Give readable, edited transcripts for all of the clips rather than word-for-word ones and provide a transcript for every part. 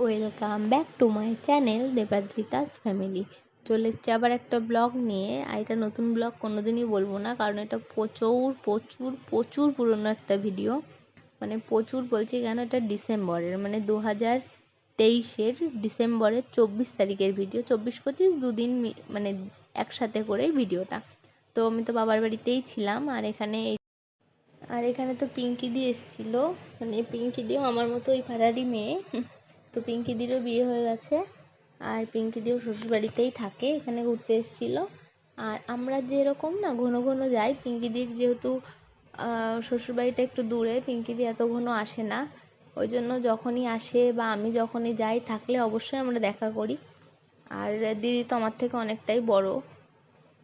Welcome back to my channel দেবাদ্রিতাস family. চলে এসছি আবার একটা ব্লগ নিয়ে। আর এটা নতুন ব্লগ কোনোদিনই বলবো না, কারণ এটা প্রচুর প্রচুর প্রচুর পুরনো একটা ভিডিও। মানে প্রচুর বলছি কেন, এটা ডিসেম্বরের, মানে 2023-এর ডিসেম্বরের 24 তারিখের ভিডিও। 24-25 দুদিন মানে একসাথে করেই ভিডিওটা। তো আমি তো বাবার বাড়িতেই ছিলাম। আর এখানে তো পিঙ্কি দি এসেছিলো। মানে পিঙ্কি দিও আমার মতো ওই পাড়ারই মেয়ে। তো পিঙ্কি দিরও বিয়ে হয়ে গেছে, আর পিঙ্কি দিও শ্বশুরবাড়িতেই থাকে, এখানে ঘুরতে এসেছিলো। আর আমরা যেরকম না ঘন ঘন যাই, পিঙ্কি দির যেহেতু শ্বশুরবাড়িটা একটু দূরে, পিঙ্কি দি এত ঘন আসে না। ওই জন্য যখনই আসে বা আমি যখনই যাই থাকলে অবশ্যই আমরা দেখা করি। আর দিদি তো আমার থেকে অনেকটাই বড়।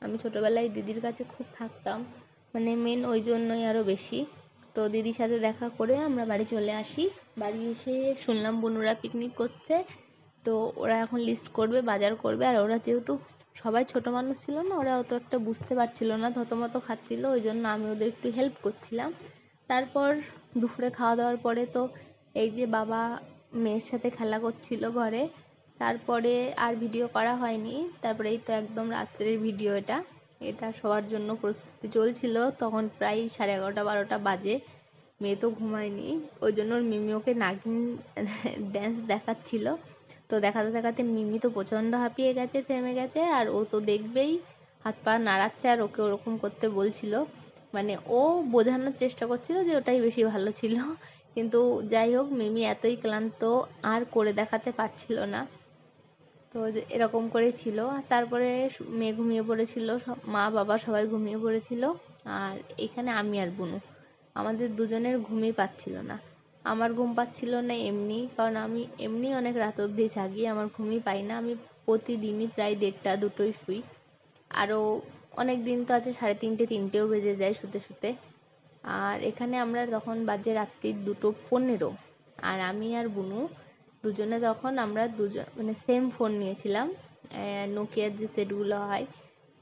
আমি ছোটোবেলায় দিদির কাছে খুব থাকতাম, মানে মেন ওই জন্যই আরও বেশি। তো দিদির সাথে দেখা করে আমরা বাড়ি চলে আসি। বাড়ি এসে শুনলাম বোনুরা পিকনিক করছে। তো ওরা এখন লিস্ট করবে, বাজার করবে। আর ওরা যেহেতু সবাই ছোটো মানুষ ছিল না, ওরা অত একটা বুঝতে পারছিল না, থতমত খাচ্ছিল, ওই জন্য আমি ওদের একটু হেল্প করছিলাম। তারপর দুপুরে খাওয়া দাওয়ার পরে তো এই যে বাবা মেয়ের সাথে খেলা করছিল ঘরে। তারপরে আর ভিডিও করা হয়নি। তারপরে এই তো একদম রাত্রের ভিডিও এটা। এটা শোয়ার জন্য প্রস্তুতি চলছিল, তখন প্রায় 11:30-12টা বাজে। মেয়ে তো ঘুমায়নি, ওই জন্য ওর মিমি ওকে নাগিন ড্যান্স দেখাচ্ছিল। তো দেখাতে দেখাতে মিমি তো প্রচণ্ড হাঁপিয়ে গেছে, থেমে গেছে। আর ও তো দেখবেই হাত পা নাড়াচ্ছে, আর ওকে ওরকম করতে বলছিল। মানে ও বোঝানোর চেষ্টা করছিল যে ওটাই বেশি ভালো ছিল। কিন্তু যাই হোক, মিমি এতই ক্লান্ত, আর করে দেখাতে পারছিল না। তো এরকম করে ছিল। আর তারপরে মেয়ে ঘুমিয়ে পড়েছিল, মা বাবা সবাই ঘুমিয়ে পড়েছিল। আর এখানে আমি আর বুনু, আমাদের দুজনের ঘুমই পাচ্ছিল না। আমার ঘুম পাচ্ছিল না এমনি, কারণ আমি এমনি অনেক রাত অবধি জাগি, আমার ঘুমই পাই না। আমি প্রতিদিনই প্রায় 1:30-2টোয় শুই। আরও অনেক দিন তো আছে 3:30-4টেও বেজে যায় শুতে শুতে। আর এখানে আমরা তখন বাজে রাত্রি 2:15। আর আমি আর বুনু দুজনে তখন আমরা দুজন মানে সেম ফোন নিয়েছিলাম, নোকিয়ার যে সেটগুলো হয়।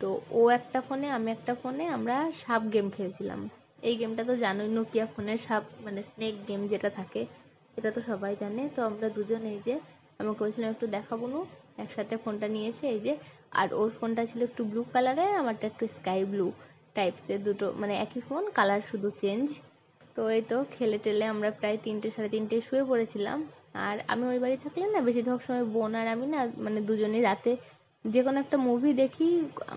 তো ও একটা ফোনে, আমি একটা ফোনে, আমরা সাপ গেম খেলছিলাম। এই গেমটা তো জানোই, নোকিয়া ফোনের সাপ মানে স্নেক গেম যেটা থাকে, এটা তো সবাই জানে। তো আমরা দুজন এই যে, আমি বলছিলাম একটু দেখাবো না, একসাথে ফোনটা নিয়েছে এই যে। আর ওর ফোনটা ছিল একটু ব্লু কালারের, আমারটা একটু স্কাই ব্লু টাইপসের, দুটো মানে একই ফোন, কালার শুধু চেঞ্জ। তো এই তো খেলে টেলে আমরা প্রায় 3টে 3:30 শুয়ে পড়েছিলাম। আর আমি ওই বাড়ি থাকলে না বেশিরভাগ সময় বোন আর আমি না মানে দুজনেই রাতে যে কোনো একটা মুভি দেখি,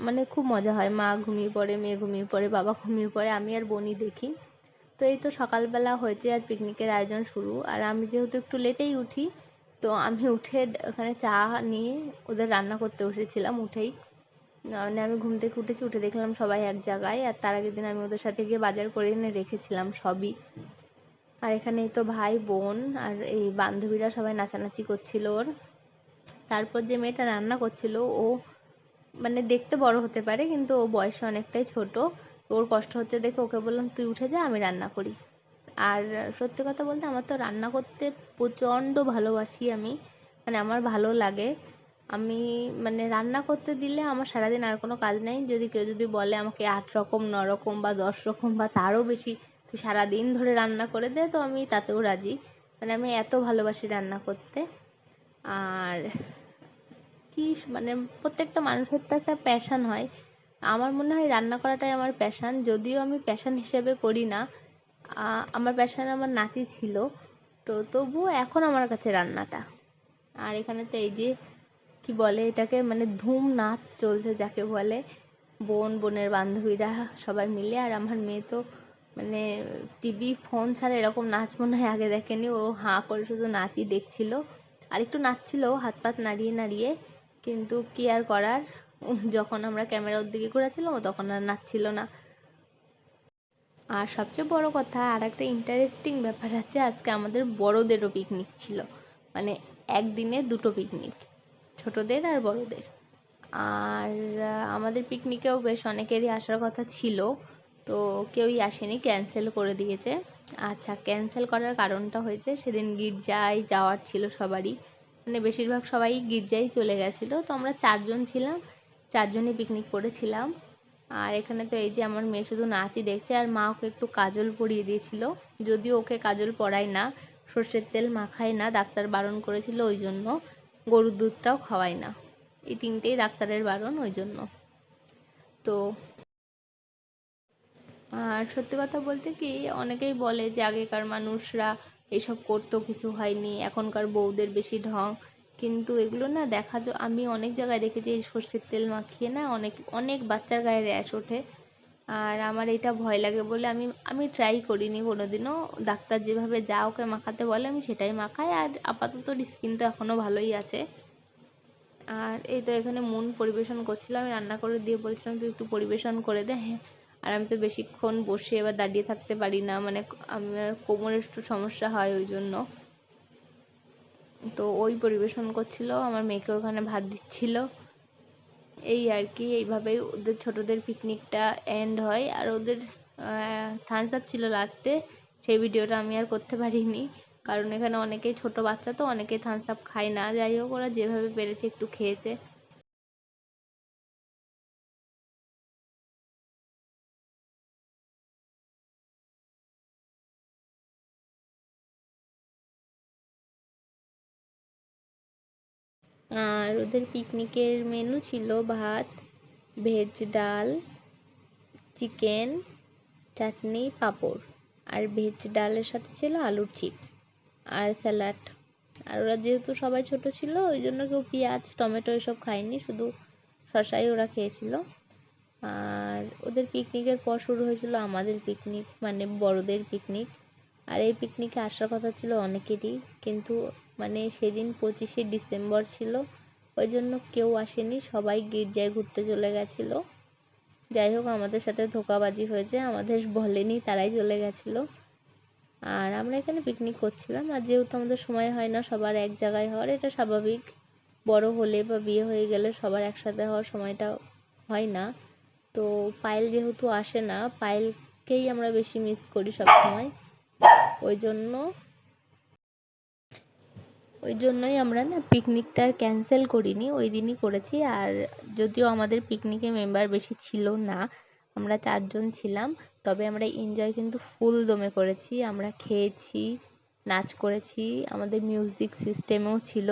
মানে খুব মজা হয়। মা ঘুমিয়ে পড়ে, মেয়ে ঘুমিয়ে পড়ে, বাবা ঘুমিয়ে পড়ে, আমি আর বোনই দেখি। তো এই তো সকালবেলা হয়েছে আর পিকনিকের আয়োজন শুরু। আর আমি যেহেতু একটু লেটেই উঠি, তো আমি উঠে ওখানে চা নিয়ে ওদের রান্না করতে বসেছিলাম উঠেই। মানে আমি ঘুম থেকে উঠেছি, উঠে দেখলাম সবাই এক জায়গায়। আর তার আগের দিন আমি ওদের সাথে গিয়ে বাজার করে এনে রেখেছিলাম সবই। আর এখানেই তো ভাই বোন আর এই বান্ধবীরা সবাই নাচানাচি করছিল ওর। তারপর যে মেয়েটা রান্না করছিল, ও মানে দেখতে বড় হতে পারে, কিন্তু ও বয়সে অনেকটাই ছোট। ওর কষ্ট হচ্ছে দেখে ওকে বললাম তুই উঠে যা, আমি রান্না করি। আর সত্যি কথা বলতে আমার তো রান্না করতে প্রচণ্ড ভালোবাসি আমি, মানে আমার ভালো লাগে। আমি মানে রান্না করতে দিলে আমার সারাদিন আর কোনো কাজ নেই। যদি কেউ যদি বলে আমাকে 8 রকম 9 রকম বা 10 রকম বা তারও বেশি তুই সারাদিন ধরে রান্না করে দে, তো আমি তাতেও রাজি। মানে আমি এত ভালোবাসি রান্না করতে। আর কি মানে প্রত্যেকটা মানুষের তো একটা প্যাশান হয়। আমার মনে হয় রান্না করাটাই আমার প্যাশান, যদিও আমি প্যাশান হিসেবে করি না। আমার প্যাশান আমার নাচই ছিল। তো তবুও এখন আমার কাছে রান্নাটা। আর এখানে তো এই যে কি বলে এটাকে, মানে ধুম নাচ চলছে যাকে বলে, বোনের বান্ধবীরা সবাই মিলে। আর আমার মেয়ে তো মানে টিভি ফোন ছাড়া এরকম নাচ মনে হয় আগে দেখেনি। ও হাঁ করে শুধু নাচই দেখছিল, আর একটু নাচছিল হাত পাত নাড়িয়ে নাড়িয়ে। কিন্তু কি আর করার, যখন আমরা ক্যামেরা ওর দিকে ঘোরাচ্ছিলাম ও তখন আর নাচছিল না। আর সবচেয়ে বড় কথা, আর একটা ইন্টারেস্টিং ব্যাপার আছে, আজকে আমাদের বড়দেরও পিকনিক ছিল। মানে একদিনে 2টো পিকনিক, ছোটদের আর বড়দের। আর আমাদের পিকনিকেও বেশ অনেকেরই আসার কথা ছিল, তো কেউই আসেনি, ক্যান্সেল করে দিয়েছে। আচ্ছা, ক্যান্সেল করার কারণটা হয়েছে সেদিন গির্জায় যাওয়ার ছিল সবারই, মানে বেশিরভাগ সবাই গির্জায় চলে গেছিলো। তো আমরা 4জন ছিলাম, 4জনই পিকনিক করেছিলাম। আর এখানে তো এই যে আমার মেয়ে শুধু নাচই দেখছে, আর মা ওকে একটু কাজল পরিয়ে দিয়েছিল, যদিও ওকে কাজল পরায় না, সর্ষের তেল মাখায় না, ডাক্তার বারণ করেছিল, ওই জন্য গরুর দুধটাও খাওয়ায় না। এই 3টেই ডাক্তারের বারণ, ওই জন্য। তো আর সত্যি কথা বলতে কি, অনেকেই বলে যে আগেকার মানুষরা এসব করতো, কিছু হয়নি, এখনকার বউদের বেশি ঢং। কিন্তু এগুলো না আমি অনেক জায়গায় দেখেছি এই সর্ষের তেল মাখিয়ে না অনেক অনেক বাচ্চার গায়ে র্যাশ ওঠে। আর আমার এটা ভয় লাগে বলে আমি আমি ট্রাই করিনি কোনোদিনও। ডাক্তার যেভাবে যা ওকে মাখাতে বলে আমি সেটাই মাখাই, আর আপাতত স্কিন তো এখনও ভালোই আছে। আর এই তো এখানে মুন পরিবেশন করছিল, আমি রান্না করে দিয়ে বলছিলাম তুই একটু পরিবেশন করে দে। হ্যাঁ, আর আমি তো বেশিক্ষণ বসে এবার দাঁড়িয়ে থাকতে পারি না, মানে আমার কোমরের একটু সমস্যা হয়, ওই জন্য। তো ওই পরিবেশন করছিল, আমার মেয়েকে ওখানে ভাত দিচ্ছিল। এই আর কি, এইভাবেই ওদের ছোটদের পিকনিকটা এন্ড হয়। আর ওদের থামস আপ ছিল লাস্টে, সেই ভিডিওটা আমি আর করতে পারিনি, কারণ এখানে অনেকেই ছোট বাচ্চা, তো অনেকেই থামস আপ খায় না। যাই হোক, ওরা যেভাবে পেরেছে একটু খেয়েছে। আর ওদের পিকনিকের মেনু ছিল ভাত, ভেজ ডাল, চিকেন, চাটনি, পাঁপড়। আর ভেজ ডালের সাথে ছিল আলুর চিপস আর স্যালাড। আর ওরা যেহেতু সবাই ছোট ছিল, ওই জন্য কেউ পেঁয়াজ টমেটো এসব খায়নি, শুধু শশাই ওরা খেয়েছিল। আর ওদের পিকনিকের পর শুরু হয়েছিল আমাদের পিকনিক, মানে বড়দের পিকনিক। আর এই পিকনিকে আসার কথা ছিল অনেকেরই, কিন্তু মানে সেদিন 25শে ডিসেম্বর ছিল, ওই জন্য কেউ আসেনি, সবাই গির্জায় ঘুরতে চলে গেছিলো। যাই হোক, আমাদের সাথে ধোঁকাবাজি হয়েছে, আমাদের বলেনি, তারাই চলে গেছিলো। আর আমরা এখানে পিকনিক করছিলাম, আর যেহেতু আমাদের সময় হয় না সবার এক জায়গায় হওয়ার, এটা স্বাভাবিক। বড় হলে বা বিয়ে হয়ে গেলে সবার একসাথে হওয়ার সময়টা হয় না। তো পায়েল যেহেতু আসে না, পায়েলকেই আমরা বেশি মিস করি সবসময়, ওই জন্য ওই জন্যই আমরা না পিকনিকটা ক্যান্সেল করিনি, ওই দিনই করেছি। আর যদিও আমাদের পিকনিকে মেম্বার বেশি ছিল না, আমরা 4জন ছিলাম, তবে আমরা এনজয় কিন্তু ফুল দমে করেছি। আমরা খেয়েছি, নাচ করেছি, আমাদের মিউজিক সিস্টেমও ছিল।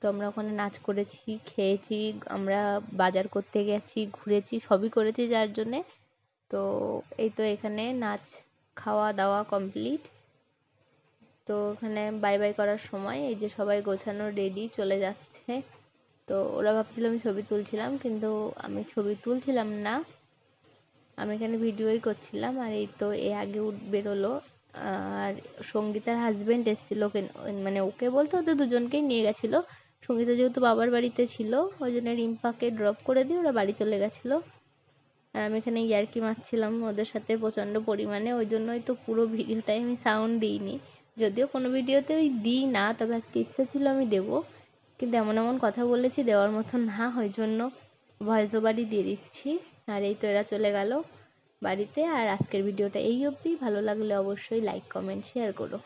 তো আমরা ওখানে নাচ করেছি, খেয়েছি, আমরা বাজার করতে গেছি, ঘুরেছি, সবই করেছি যার জন্যে। তো এই তো এখানে নাচ খাওয়া দাওয়া কমপ্লিট। তো ওখানে বাই বাই করার সময় এই যে সবাই গোছানো রেডি চলে যাচ্ছে। তো ওরা ভাবছিল আমি ছবি তুলছিলাম, কিন্তু আমি ছবি তুলছিলাম না, আমি এখানে ভিডিওই করছিলাম। আর এই তো এ আগে বেরোলো। আর সঙ্গীতার হাজবেন্ড এসেছিল, ওকে মানে ওকে বলতে ওদের দুজনকেই নিয়ে গেছিলো। সঙ্গীতা যেহেতু বাবার বাড়িতে ছিল, ওই জন্য রিম্পাকে ড্রপ করে দিয়ে ওরা বাড়ি চলে গেছিলো। আর আমি এখানে ইয়ার্কি মারছিলাম ওদের সাথে প্রচণ্ড পরিমাণে, ওই জন্যই তো পুরো ভিডিওটাই আমি সাউন্ড দিইনি। যদিও কোনো ভিডিওতে ওই দিই না, তবে আজকে ইচ্ছা ছিল আমি দেবো, কিন্তু এমন এমন কথা বলেছি দেওয়ার মতো না, ওই জন্য ভয়েস ওভারই দিয়ে দিচ্ছি। আর এই তো এরা চলে গেল বাড়িতে। আর আজকের ভিডিওটা এই অবধি, ভালো লাগলে অবশ্যই লাইক কমেন্ট শেয়ার করো।